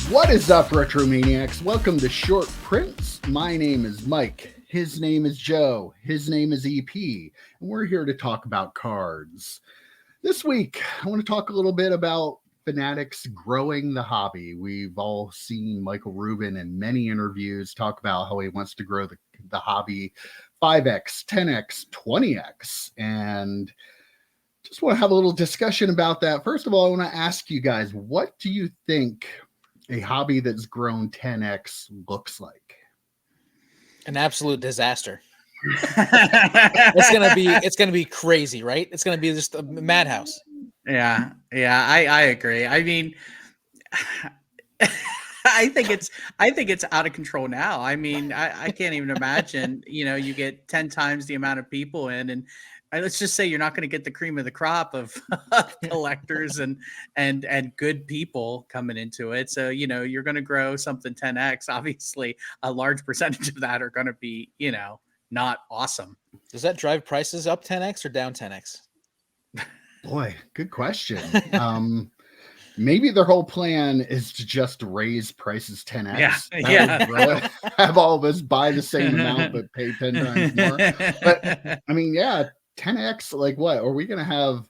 What is up, Retro Maniacs? Welcome to Short Prints. My name is Mike. His name is Joe. His name is EP. And we're here to talk about cards. This week, I want to talk a little bit about Fanatics growing the hobby. We've all seen Michael Rubin in many interviews talk about how he wants to grow the hobby 5x, 10x, 20x. And just want to have a little discussion about that. First of all, I want to ask you guys, what do you think a hobby that's grown 10x looks like? An absolute disaster. It's gonna be crazy, right? It's gonna be just a madhouse. Yeah, I agree. I mean, I think it's out of control now. I mean, I can't even imagine. You get 10 times the amount of people in, and let's just say you're not going to get the cream of the crop of collectors and good people coming into it. So you're going to grow something 10x. Obviously, a large percentage of that are going to be not awesome. Does that drive prices up 10x or down 10x? Boy, good question. Maybe their whole plan is to just raise prices 10x. Yeah. Have all of us buy the same amount but pay 10 times more. But I mean, 10x, like what? Are we going to have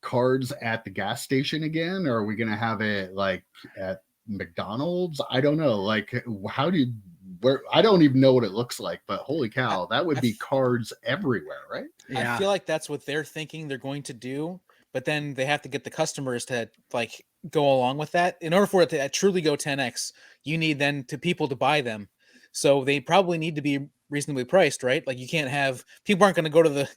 cards at the gas station again? Or are we going to have it like at McDonald's? I don't know. Like, I don't even know what it looks like, but holy cow, that would be cards everywhere, right? Yeah. I feel like that's what they're thinking they're going to do, but then they have to get the customers to like go along with that. In order for it to truly go 10x, you need then people to buy them. So they probably need to be reasonably priced, right? Like you can't have people aren't going to go to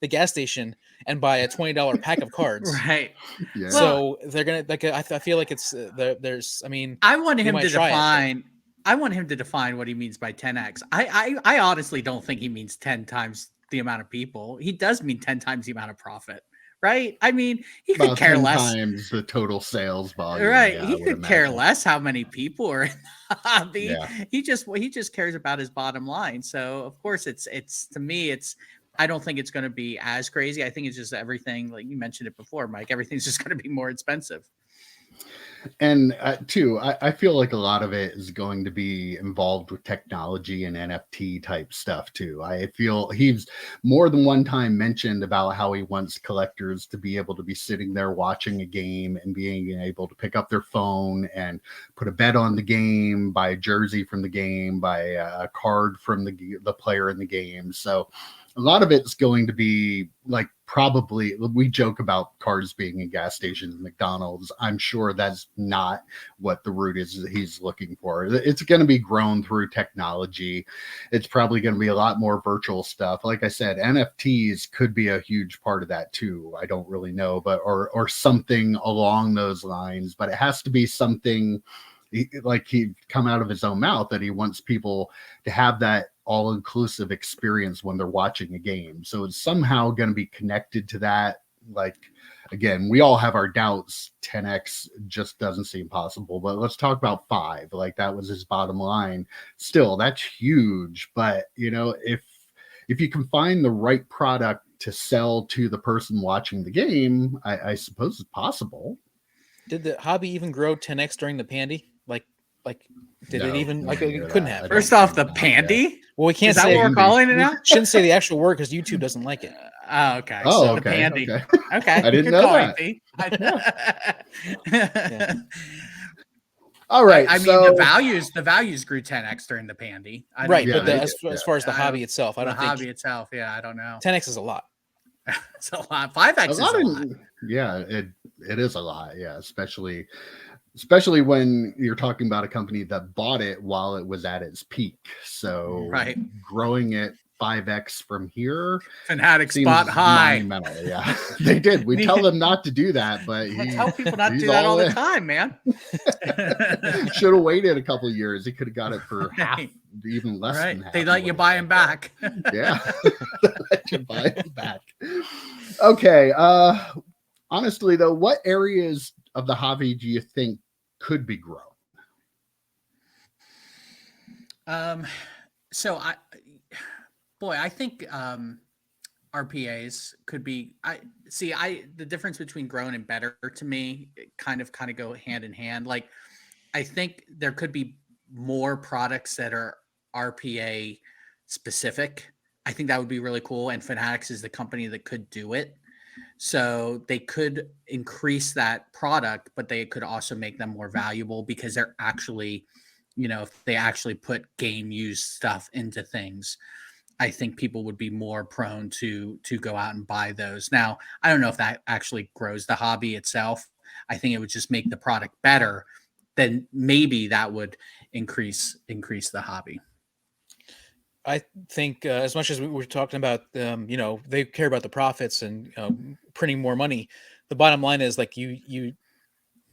the gas station and buy a $20 pack of cards, right? Yeah. So they're gonna like. I feel like it's there's. I mean, I want him to define. I want him to define what he means by 10x. I honestly don't think he means 10 times the amount of people. He does mean 10 times the amount of profit, right? I mean, he could about care 10 less. times the total sales volume. Right. Yeah, he could care less how many people are in the hobby. Yeah. He just cares about his bottom line. So of course it's to me, I don't think it's going to be as crazy. I think it's just everything, like you mentioned it before, Mike, everything's just going to be more expensive. And too, I feel like a lot of it is going to be involved with technology and NFT type stuff too. I feel he's more than one time mentioned about how he wants collectors to be able to be sitting there watching a game and being able to pick up their phone and put a bet on the game, buy a jersey from the game, buy a card from the player in the game. So a lot of it's going to be like, probably, we joke about cars being in gas stations and McDonald's. I'm sure that's not what the route is he's looking for. It's going to be grown through technology. It's probably going to be a lot more virtual stuff. Like I said, NFTs could be a huge part of that too. I don't really know, but or something along those lines. But it has to be something like he come out of his own mouth that he wants people to have that all-inclusive experience when they're watching a game. So it's somehow going to be connected to that. Like, again, we all have our doubts. 10x just doesn't seem possible, but let's talk about 5. Like that was his bottom line. Still, that's huge. But if you can find the right product to sell to the person watching the game, I suppose it's possible. Did the hobby even grow 10x during the pandy? Like did it even like it couldn't have? First off, the pandy. Yeah. Well, we can't say what we're calling it now. Shouldn't say the actual word because YouTube doesn't like it. Okay. Oh, so okay. The pandy. Okay. I didn't know that. Yeah. All right. I mean, the values grew 10x during the pandy. Right, but as far as the hobby itself, I don't think the hobby itself. Yeah, I don't know. 10x is a lot. It's a lot. 5x is a lot. Yeah, it is a lot. Yeah, especially when you're talking about a company that bought it while it was at its peak. So growing it 5x from here, Fanatics spot high. Yeah, they did. We tell them not to do that, but I tell people not to do that all the time, man. Should have waited a couple of years. He could have got it for half, even less than half. They let you buy him back. Yeah, they let you buy him back. Okay. Honestly, though, what areas of the hobby do you think could be grown? So I think RPAs could be. The difference between grown and better to me kind of go hand in hand. Like I think there could be more products that are RPA specific. I think that would be really cool. And Fanatics is the company that could do it. So they could increase that product, but they could also make them more valuable because they're actually, if they actually put game use stuff into things, I think people would be more prone to go out and buy those. Now, I don't know if that actually grows the hobby itself. I think it would just make the product better. Then maybe that would increase the hobby. I think as much as we were talking about, they care about the profits and printing more money. The bottom line is like you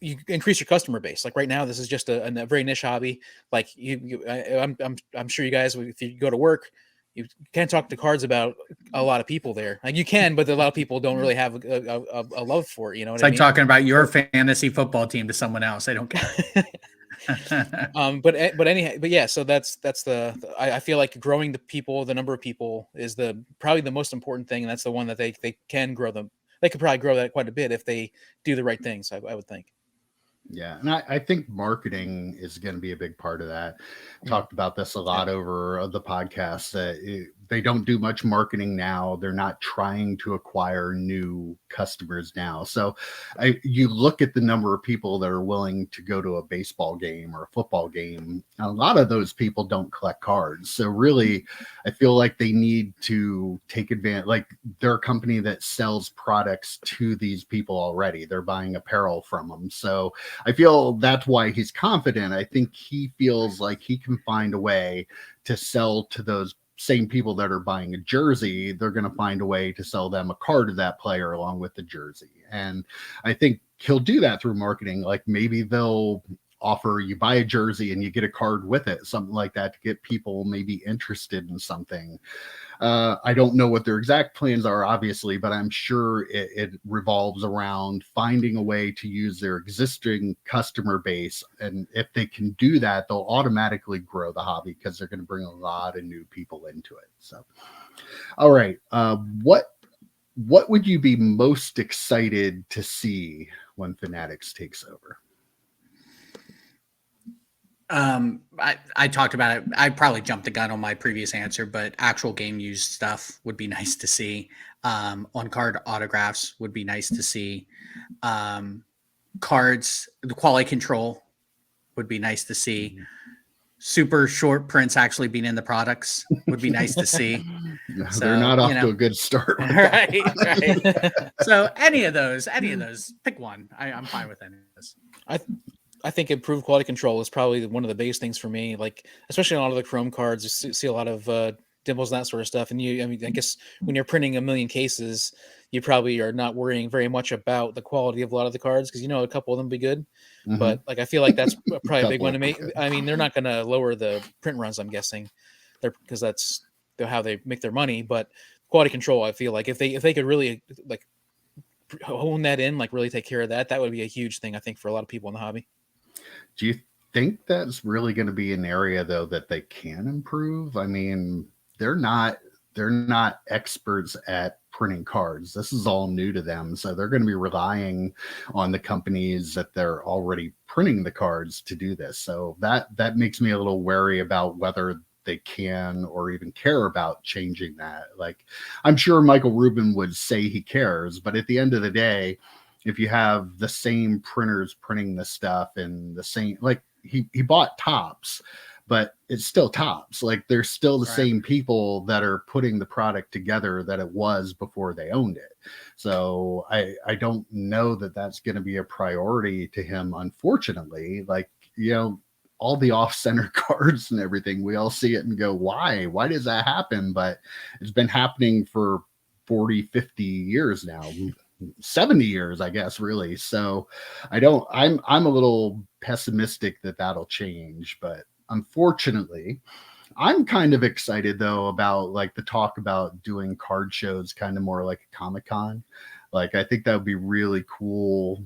increase your customer base. Like right now, this is just a very niche hobby. Like I'm sure you guys, if you go to work, you can't talk to cards about a lot of people there. Like you can, but a lot of people don't really have a love for it. You know what It's I like mean? talking about your fantasy football team to someone else. I don't care. But yeah, so that's I feel like growing the number of people is probably the most important thing, and that's the one that they can grow them. They could probably grow that quite a bit if they do the right things. I would think. Yeah, and I think marketing is going to be a big part of that. Talked about this a lot over the podcast that they don't do much marketing now. They're not trying to acquire new customers now. So you look at the number of people that are willing to go to a baseball game or a football game. A lot of those people don't collect cards. So really, I feel like they need to take advantage. Like they're a company that sells products to these people already. They're buying apparel from them. So I feel that's why he's confident. I think he feels like he can find a way to sell to those same people that are buying a jersey. They're going to find a way to sell them a card of that player along with the jersey. And I think he'll do that through marketing. Like maybe they'll offer you buy a jersey and you get a card with it, something like that, to get people maybe interested in something. I don't know what their exact plans are, obviously, but I'm sure it revolves around finding a way to use their existing customer base. And if they can do that, they'll automatically grow the hobby because they're going to bring a lot of new people into it. So, all right. What would you be most excited to see when Fanatics takes over? I talked about it. I probably jumped the gun on my previous answer, but actual game used stuff would be nice to see. On card autographs would be nice to see. Cards, the quality control would be nice to see. Super short prints actually being in the products would be nice to see. So, they're not off to a good start. Right. So any of those, pick one. I'm fine with any of those. I think improved quality control is probably one of the biggest things for me. Like, especially on a lot of the Chrome cards, you see a lot of dimples and that sort of stuff. And I guess when you're printing 1 million cases, you probably are not worrying very much about the quality of a lot of the cards because a couple of them be good. Mm-hmm. But like, I feel like that's probably a big one to make. I mean, they're not going to lower the print runs, I'm guessing, because that's how they make their money. But quality control, I feel like if they could really like hone that in, like really take care of that, that would be a huge thing, I think, for a lot of people in the hobby. Do you think that's really going to be an area, though, that they can improve? I mean, they're not experts at printing cards. This is all new to them. So they're going to be relying on the companies that they're already printing the cards to do this. So that makes me a little wary about whether they can or even care about changing that. Like, I'm sure Michael Rubin would say he cares, but at the end of the day, if you have the same printers printing the stuff and the same, like he bought Topps, but it's still Topps. Like there's still the same people that are putting the product together that it was before they owned it. So I don't know that that's going to be a priority to him, unfortunately. Like, all the off-center cards and everything, we all see it and go, why does that happen? But it's been happening for 40, 50 years now. 70 years, I guess, really. So I'm a little pessimistic that that'll change, but unfortunately, I'm kind of excited though about like the talk about doing card shows kind of more like a Comic-Con. Like I think that would be really cool.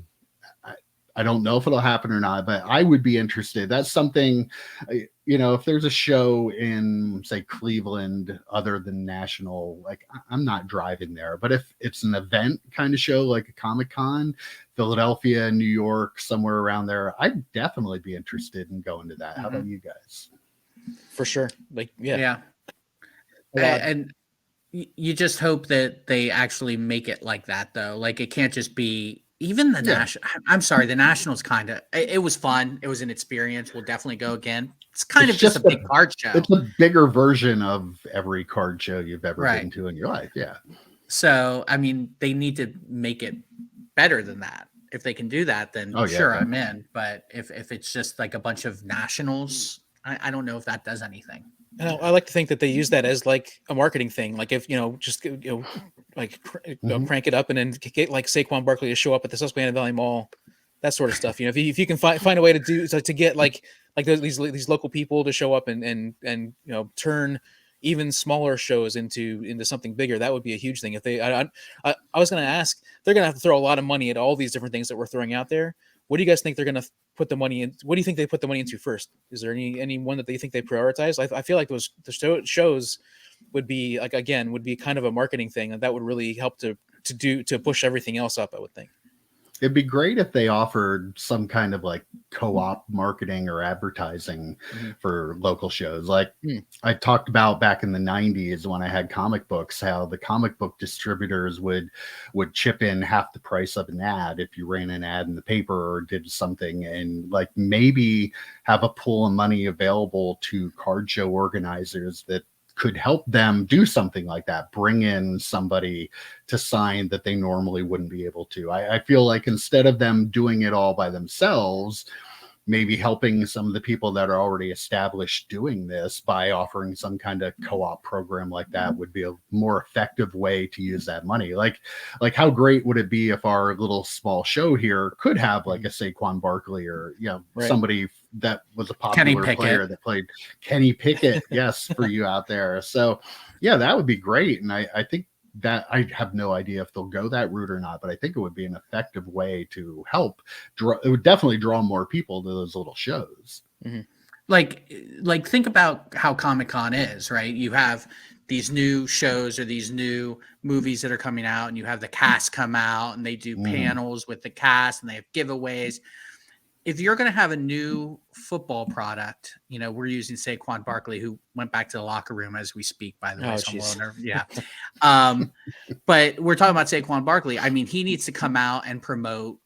I don't know if it'll happen or not, but I would be interested. That's something, if there's a show in, say, Cleveland, other than national, like I'm not driving there. But if it's an event kind of show, like a Comic-Con, Philadelphia, New York, somewhere around there, I'd definitely be interested in going to that. How about you guys? For sure. Like, yeah. And you just hope that they actually make it like that, though. Like, it can't just be even the national. I'm sorry, the Nationals kind of. It was fun. It was an experience. We'll definitely go again. It's kind of just a big card show. It's a bigger version of every card show you've ever been to in your life. Yeah. So, I mean, they need to make it better than that. If they can do that, then sure, I'm in. But if it's just like a bunch of nationals, I don't know if that does anything. I like to think that they use that as like a marketing thing. Like if, just, like crank it up and then get like Saquon Barkley to show up at the Susquehanna Valley Mall, that sort of stuff. If you can find a way to get like these local people to show up and turn even smaller shows into something bigger, that would be a huge thing. If they, I was going to ask, they're going to have to throw a lot of money at all these different things that we're throwing out there. What do you guys think they're going to put the money in? What do you think they put the money into first? Is there any one that they think they prioritize? I feel like the shows would be kind of a marketing thing, and that would really help to push everything else up, I would think. It'd be great if they offered some kind of like co-op marketing or advertising for local shows. Like I talked about back in the 90s when I had comic books, how the comic book distributors would chip in half the price of an ad if you ran an ad in the paper or did something, and like maybe have a pool of money available to card show organizers that could help them do something like that, bring in somebody to sign that they normally wouldn't be able to. I feel like instead of them doing it all by themselves, maybe helping some of the people that are already established doing this by offering some kind of co-op program like that would be a more effective way to use that money. Like how great would it be if our little small show here could have like a Saquon Barkley or somebody that was a popular player that played Kenny Pickett. Yes, for you out there. So yeah, that would be great. And I think that I have no idea if they'll go that route or not, but I think it would be an effective way to help draw. It would definitely draw more people to those little shows. Like think about how Comic-Con is, right? You have these new shows or these new movies that are coming out, and you have the cast come out and they do panels with the cast and they have giveaways. If you're going to have a new football product, we're using Saquon Barkley, who went back to the locker room as we speak, by the way. Yeah. But we're talking about Saquon Barkley. I mean, he needs to come out and promote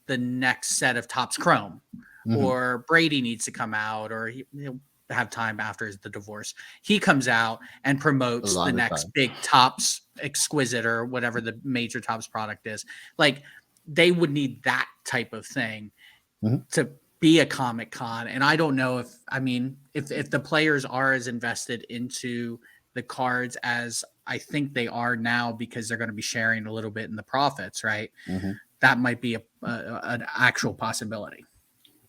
the next set of Topps Chrome, or Brady needs to come out, or he'll have time after the divorce. He comes out and promotes the next big Topps Exquisite or whatever the major Topps product is. Like, they would need that type of thing to be a Comic-Con. And I don't know if the players are as invested into the cards as I think they are now, because they're going to be sharing a little bit in the profits, right? That might be an actual possibility.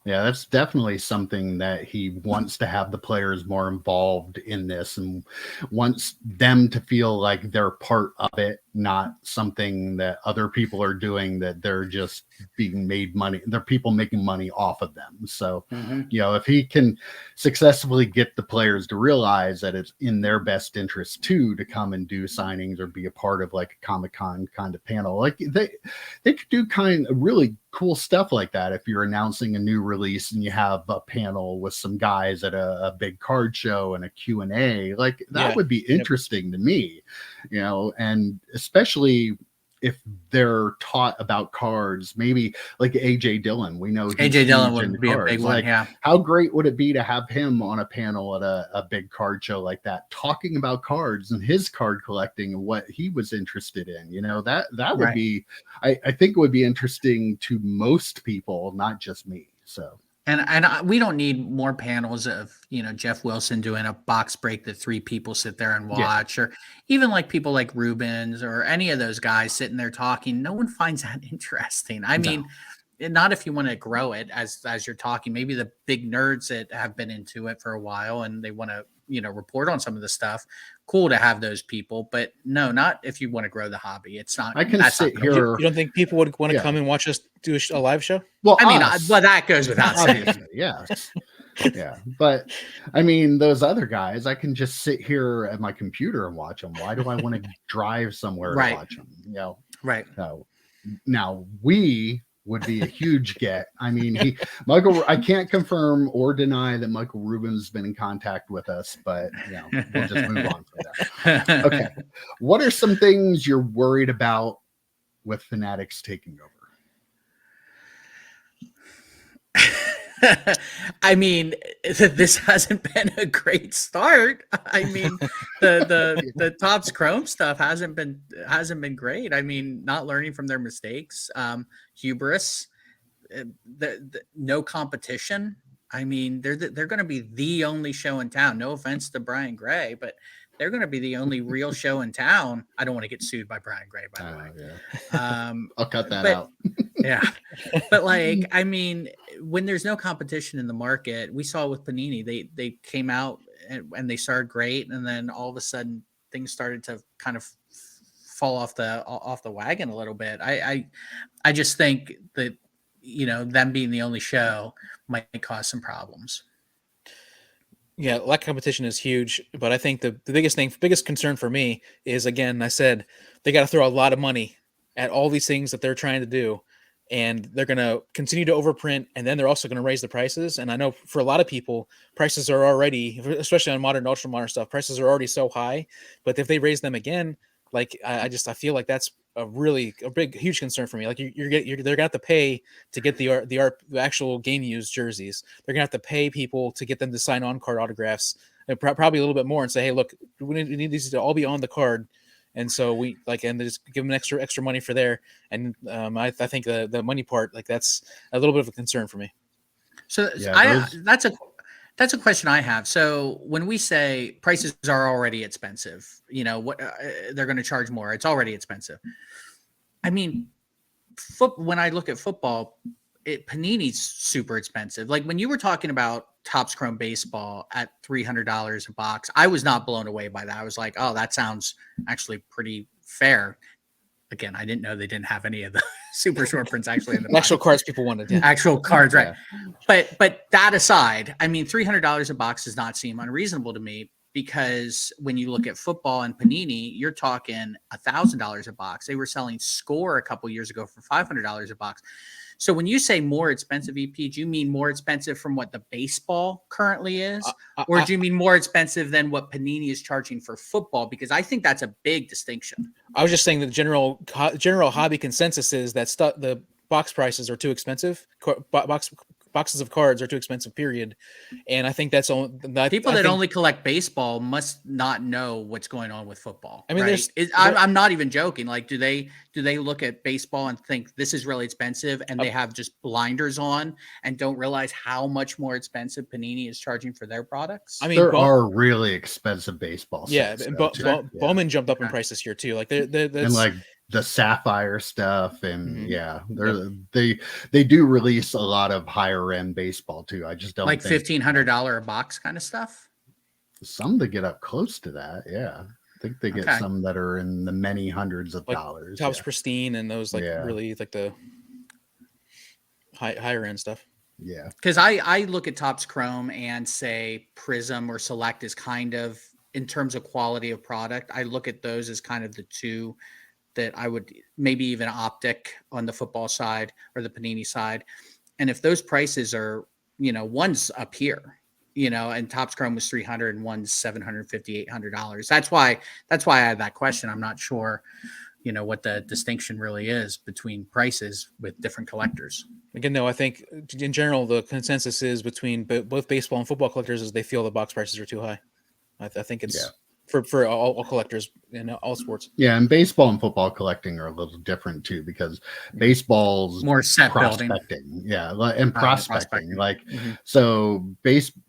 Yeah, that's definitely something that he wants to have the players more involved in this, and wants them to feel like they're part of it, not something that other people are doing, that they're just being made money. They're people making money off of them. So, if he can successfully get the players to realize that it's in their best interest too, to come and do signings or be a part of like a Comic-Con kind of panel, like they could do kind of really cool stuff like that. If you're announcing a new release and you have a panel with some guys at a big card show and a Q&A, like that would be interesting to me, and especially if they're taught about cards, maybe like AJ Dillon. We know AJ Dillon would be cards. A big one. Like, how great would it be to have him on a panel at a big card show like that, talking about cards and his card collecting and what he was interested in? That would be, I think it would be interesting to most people, not just me. So. And we don't need more panels of, Jeff Wilson doing a box break that 3 people sit there and watch, or even like people like Rubens or any of those guys sitting there talking. No one finds that interesting. I mean, not if you want to grow it as you're talking. Maybe the big nerds that have been into it for a while and they want to report on some of the stuff. Cool to have those people, but no, not if you want to grow the hobby. It's not. I can that's sit not here. You don't think people would want to Yeah. come and watch us do a live show? Well, I mean, us, well, that goes without saying. obviously, yes. Yeah, but I mean, those other guys, I can just sit here at my computer and watch them. Why do I want to drive somewhere Right. to watch them? Right. Now we would be a huge get. I mean, I can't confirm or deny that Michael Rubin's been in contact with us, but we'll just move on from that. Okay, what are some things you're worried about with Fanatics taking over? I mean, this hasn't been a great start. I mean, the Topps Chrome stuff hasn't been great. I mean, not learning from their mistakes, hubris, no competition. I mean, they're going to be the only show in town. No offense to Brian Gray, but they're going to be the only real show in town. I don't want to get sued by Brian Gray, by the way. Yeah. I'll cut that out. Yeah. But like, I mean, when there's no competition in the market, we saw with Panini, they came out and they started great. And then all of a sudden things started to kind of fall off the wagon a little bit. I just think that, them being the only show might cause some problems. Yeah, lack of competition is huge, but I think the biggest concern for me is, again, I said they got to throw a lot of money at all these things that they're trying to do, and they're going to continue to overprint, and then they're also going to raise the prices. And I know for a lot of people, prices are already, especially on modern, ultra modern stuff, prices are already so high. But if they raise them again, like I feel like that's a big, huge concern for me. Like they're gonna have to pay to get the actual game used jerseys. They're gonna have to pay people to get them to sign on card autographs, and probably a little bit more, and say, hey, look, we need these to all be on the card. And so we and they just give them extra money for there. And I think the money part, like, that's a little bit of a concern for me. So that's a question I have. So when we say prices are already expensive, what they're going to charge more, it's already expensive. I mean, when I look at football, Panini's super expensive. Like when you were talking about Topps Chrome baseball at $300 a box, I was not blown away by that. I was like, oh, that sounds actually pretty fair. Again, I didn't know they didn't have any of the super short prints actually in the actual cards people wanted. Yeah. Actual cards, right? Yeah. But that aside, I mean, $300 a box does not seem unreasonable to me, because when you look at football and Panini, you're talking $1,000 a box. They were selling Score a couple years ago for $500 a box. So when you say more expensive, EP, do you mean more expensive from what the baseball currently is? Or do you mean more expensive than what Panini is charging for football? Because I think that's a big distinction. I was just saying that the general hobby consensus is that the box prices are too expensive. Boxes of cards are too expensive, period. And I think that's all. People that only collect baseball must not know what's going on with football. I mean, right? I'm not even joking. Like, do they look at baseball and think this is really expensive, and they have just blinders on and don't realize how much more expensive Panini is charging for their products? I mean, there are really expensive baseball sets. Yeah, Bowman jumped up in price this year too. Like and like the Sapphire stuff, and they do release a lot of higher end baseball too. I just don't like think $1,500 a box kind of stuff. Some that get up close to that, yeah. I think they get some that are in the many hundreds of dollars. Topps Pristine and those really like the higher end stuff. Yeah, because I look at Topps Chrome and say Prism or Select is kind of, in terms of quality of product, I look at those as kind of the two that I would, maybe even Optic on the football side or the Panini side. And if those prices are, one's up here, and Topps Chrome was $300 and one's $750, $800. That's why I had that question. I'm not sure, what the distinction really is between prices with different collectors. Again, though, I think in general, the consensus is between both baseball and football collectors is they feel the box prices are too high. I think it's for all collectors in all sports. Yeah, and baseball and football collecting are a little different too, because baseball's more set prospecting. building. Yeah, and prospecting. Like so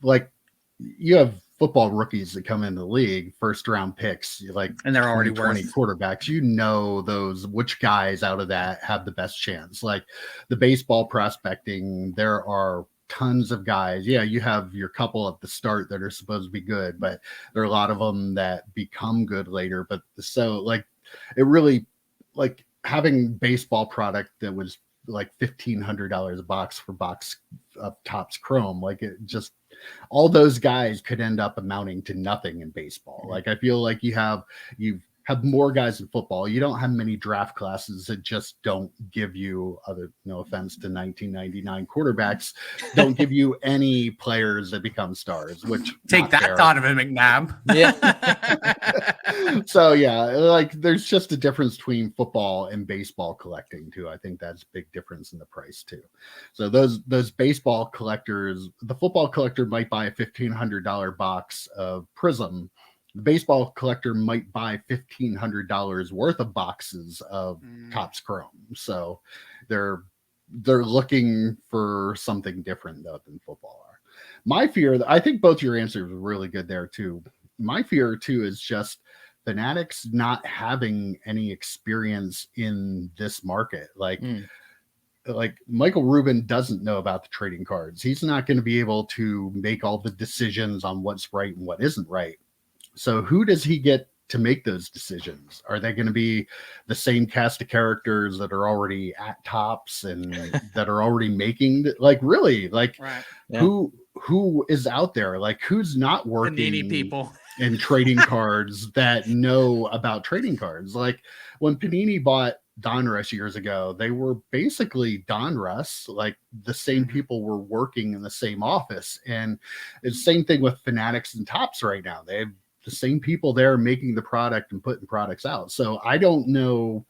like you have football rookies that come into the league, first round picks, like, and they're already 20 quarterbacks. Which guys out of that have the best chance. Like the baseball prospecting, there are tons of guys. Yeah, you have your couple at the start that are supposed to be good, but there are a lot of them that become good later. But so like it really like having baseball product that was like $1,500 a box for box of Topps Chrome, like it just all those guys could end up amounting to nothing in baseball. Like I feel like you have more guys in football. You don't have many draft classes that just don't give you other, no offense to 1999 quarterbacks, don't give you any players that become stars, which take that fair. Donovan McNabb. Yeah. So yeah, like there's just a difference between football and baseball collecting too. I think that's a big difference in the price too. So those baseball collectors, the football collector might buy a $1,500 box of Prism. The baseball collector might buy $1,500 worth of boxes of Topps Chrome. So they're looking for something different though than football are. My fear, I think both your answers were really good there too. My fear too is just Fanatics not having any experience in this market. Like Michael Rubin doesn't know about the trading cards. He's not going to be able to make all the decisions on what's right and what isn't right. So who does he get to make those decisions? Are they going to be the same cast of characters that are already at Topps and that are already making like really like Right. who is out there? Like who's not working Panini people in trading cards that know about trading cards? Like when Panini bought Donruss years ago, they were basically Donruss, like the same people were working in the same office. And it's the same thing with Fanatics and Topps right now. They have the same people there making the product and putting products out. So I don't know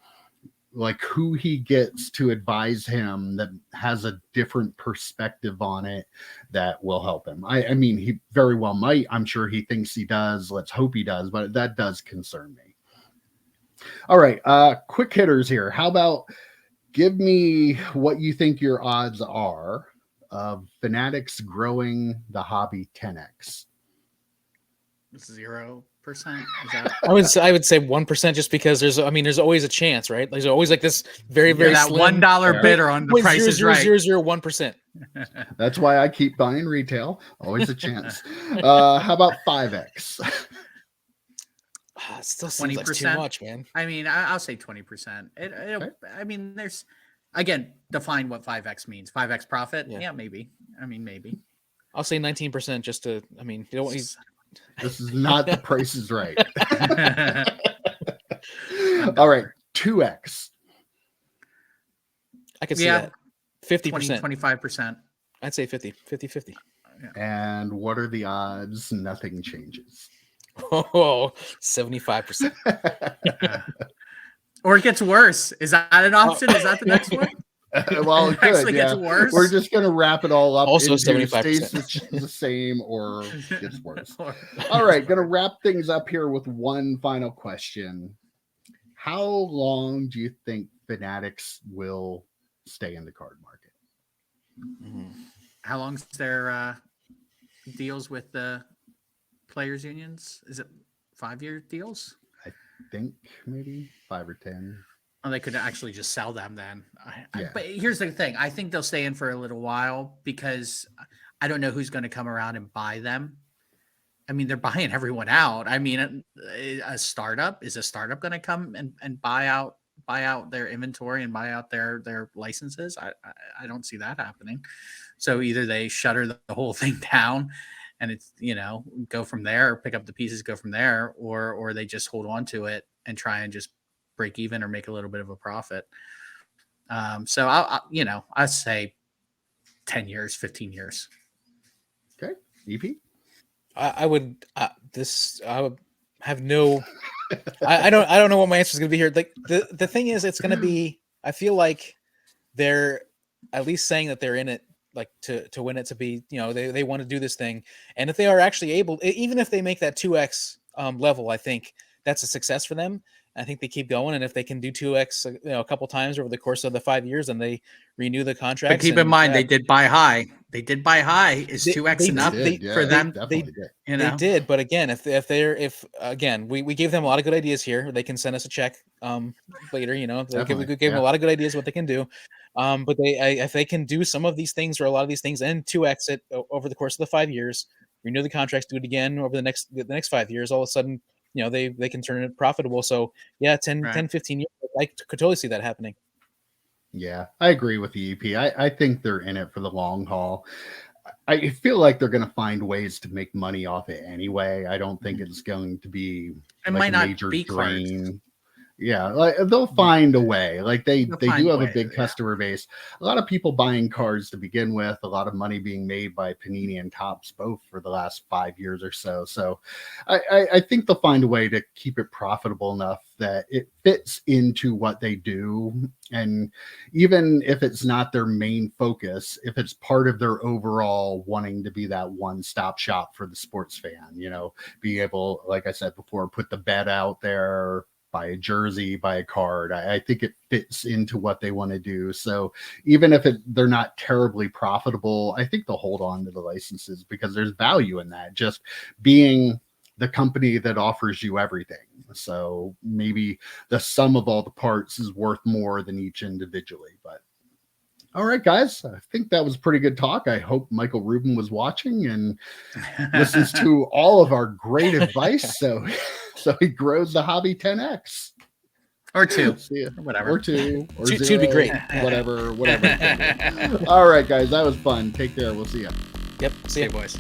like who he gets to advise him that has a different perspective on it that will help him. I mean, he very well might. I'm sure he thinks he does. Let's hope he does, but that does concern me. All right. Quick hitters here. How about give me what you think your odds are of Fanatics growing the hobby 10x? 0%. Is that I would say 1% just because there's always a chance, right? There's always like this very that slim $1 bidder on the Price is Right. 0.0001%. That's why I keep buying retail. Always a chance. How about 5x? It still seems like too much, man. I mean, I'll say 20%. Okay. I mean, there's again define what 5x means. 5x profit? Yeah, maybe. I mean, maybe. I'll say 19% just to. I mean, you don't. This is not the Price is Right. All right, 2x. I could see that. 50%. 25%. I'd say 50. And what are the odds nothing changes? Oh, 75%. Or it gets worse. Is that an option? Is that the next one? Well, it could, gets worse. We're just going to wrap it all up. Also, into 75%. Stays the same or gets worse. All right, going to wrap things up here with one final question. How long do you think Fanatics will stay in the card market? How long's their deals with the players unions? Is it 5-year deals? I think maybe 5 or 10. Oh, they could actually just sell them then. But here's the thing. I think they'll stay in for a little while because I don't know who's going to come around and buy them. I mean, they're buying everyone out. I mean, is a startup going to come and buy out their inventory and buy out their licenses? I don't see that happening. So either they shutter the whole thing down and it's, go from there, or pick up the pieces, go from there, or they just hold on to it and try and just break even or make a little bit of a profit. So I say 10 years, 15 years. Okay. EP? I would have no, I don't know what my answer is going to be here. Like the thing is, it's going to be, I feel like they're at least saying that they're in it, like to win it, to be, they want to do this thing. And if they are actually able, even if they make that 2x level, I think that's a success for them. I think they keep going, and if they can do 2x, a couple times over the course of the 5 years, and they renew the contract. But keep in mind, they did buy high. Is 2x enough for them? They did, but again, if we gave them a lot of good ideas here. They can send us a check later. We gave them a lot of good ideas what they can do, But if they can do some of these things or a lot of these things and 2x it over the course of the 5 years, renew the contracts, do it again over the next 5 years, all of a sudden, they can turn it profitable. So yeah, 10, 15 years, I could totally see that happening. Yeah, I agree with the EP. I think they're in it for the long haul. I feel like they're going to find ways to make money off it anyway. I don't think it's going to be It like might a not major be drain. Yeah, like they'll find a way. Like they They'll do find have a ways, big yeah. customer base. A lot of people buying cars to begin with. A lot of money being made by Panini and Topps both for the last 5 years or so. So I think they'll find a way to keep it profitable enough that it fits into what they do. And even if it's not their main focus, if it's part of their overall wanting to be that one-stop shop for the sports fan, be able, like I said before, put the bet out there, buy a jersey, buy a card. I think it fits into what they want to do. So even if they're not terribly profitable, I think they'll hold on to the licenses because there's value in that, just being the company that offers you everything. So maybe the sum of all the parts is worth more than each individually. But all right, guys, I think that was a pretty good talk. I hope Michael Rubin was watching and listens to all of our great advice. So he grows the hobby 10x. Or 2. Or whatever. Or 2. Or 2 0. would be great. Whatever. All right, guys, that was fun. Take care. We'll see you. Yep. See ya. boys.